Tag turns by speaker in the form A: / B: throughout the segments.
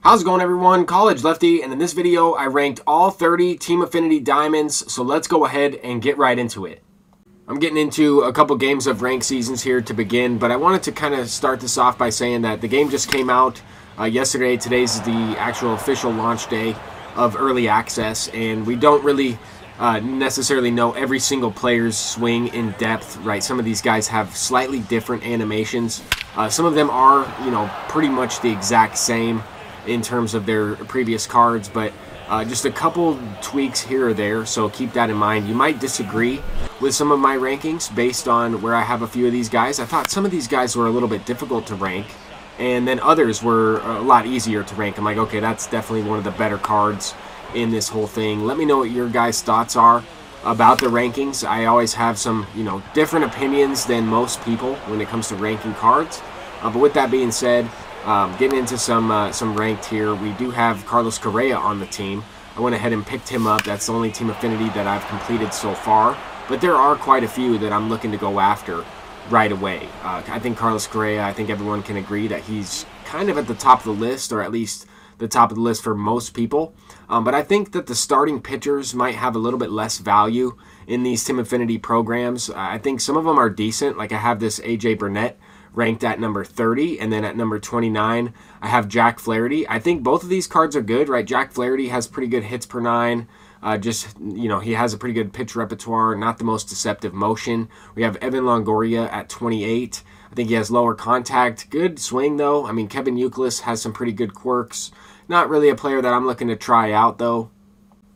A: How's it going, everyone? College Lefty, and in this video I ranked all 30 Team Affinity Diamonds, so let's go ahead and get right into it. I'm getting into a couple games of ranked seasons here to begin, but I wanted to kind of start this off by saying that the game just came out yesterday. Today's the actual official launch day of early access, and we don't really necessarily know every single player's swing in depth, right? Some of these guys have slightly different animations. Some of them are, pretty much the exact same in terms of their previous cards, but just a couple tweaks here or there, so keep that in mind. You might disagree with some of my rankings based on where I have a few of these guys. I thought some of these guys were a little bit difficult to rank, and then others were a lot easier to rank. I'm like, okay, that's definitely one of the better cards in this whole thing. Let me know what your guys' thoughts are about the rankings. I always have some, different opinions than most people when it comes to ranking cards. But with that being said, getting into some ranked here, we do have Carlos Correa on the team. I went ahead and picked him up. That's the only Team Affinity that I've completed so far, but there are quite a few that I'm looking to go after right away. I think Carlos Correa, I think everyone can agree that he's kind of at the top of the list, or at least the top of the list for most people. But I think that the starting pitchers might have a little bit less value in these Team Affinity programs. I think some of them are decent. Like I have this AJ Burnett ranked at number 30, and then at number 29 I have Jack Flaherty. I think both of these cards are good, right? Jack Flaherty has pretty good hits per nine. He has a pretty good pitch repertoire, not the most deceptive motion. We have Evan Longoria at 28. I think he has lower contact, good swing though. I mean, Kevin Youkilis has some pretty good quirks. Not really a player that I'm looking to try out though.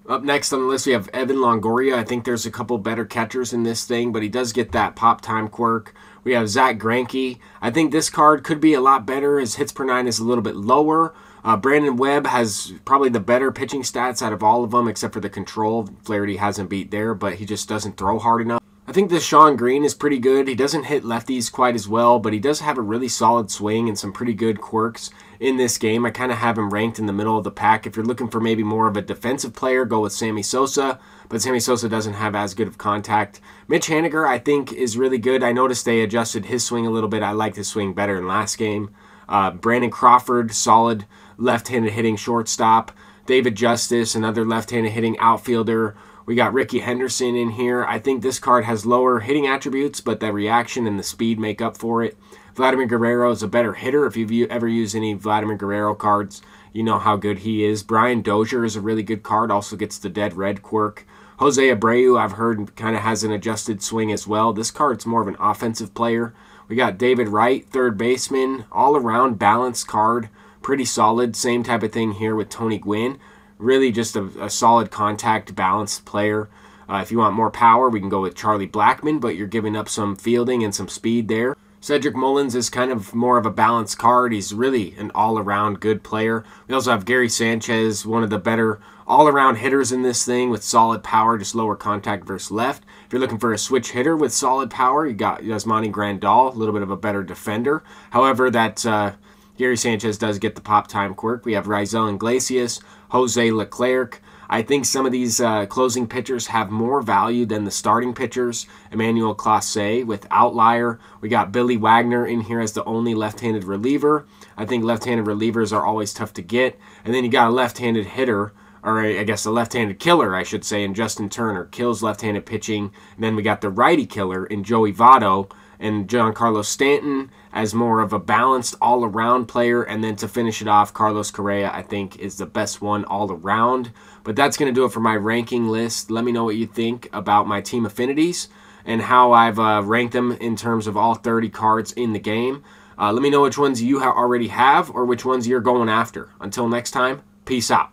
A: Up next on the list, we have Evan Longoria. I think there's a couple better catchers in this thing, but he does get that pop time quirk. We have Zach Greinke. I think this card could be a lot better. His hits per nine is a little bit lower. Brandon Webb has probably the better pitching stats out of all of them, except for the control. Flaherty hasn't beat there, but he just doesn't throw hard enough. I think this Sean Green is pretty good. He doesn't hit lefties quite as well, but he does have a really solid swing and some pretty good quirks in this game. I kind of have him ranked in the middle of the pack. If you're looking for maybe more of a defensive player, go with Sammy Sosa, but Sammy Sosa doesn't have as good of contact. Mitch Haniger, I think, is really good. I noticed they adjusted his swing a little bit. I liked his swing better in last game. Brandon Crawford, solid left-handed hitting shortstop. David Justice, another left-handed hitting outfielder. We got Ricky Henderson in here. I think this card has lower hitting attributes, but the reaction and the speed make up for it. Vladimir Guerrero is a better hitter. If you've ever used any Vladimir Guerrero cards, you know how good he is. Brian Dozier is a really good card, also gets the dead red quirk. Jose Abreu, I've heard, kind of has an adjusted swing as well. This card's more of an offensive player. We got David Wright, third baseman, all-around balanced card. Pretty solid. Same type of thing here with Tony Gwynn. Really just a solid contact, balanced player. If you want more power, we can go with Charlie Blackmon, but you're giving up some fielding and some speed there. Cedric Mullins is kind of more of a balanced card. He's really an all-around good player. We also have Gary Sanchez, one of the better all-around hitters in this thing with solid power, just lower contact versus left. If you're looking for a switch hitter with solid power, you got Yasmani Grandal, a little bit of a better defender. However, that Gary Sanchez does get the pop time quirk. We have Raisel Iglesias, Jose Leclerc. I think some of these closing pitchers have more value than the starting pitchers. Emmanuel Clase with Outlier. We got Billy Wagner in here as the only left-handed reliever. I think left-handed relievers are always tough to get. And then you got a left-handed hitter, or I guess a left-handed killer, I should say, in Justin Turner. Kills left-handed pitching. And then we got the righty killer in Joey Votto and Giancarlo Stanton as more of a balanced all-around player. And then to finish it off, Carlos Correa, I think, is the best one all-around. But that's going to do it for my ranking list. Let me know what you think about my Team Affinities and how I've ranked them in terms of all 30 cards in the game. Let me know which ones you already have or which ones you're going after. Until next time, peace out.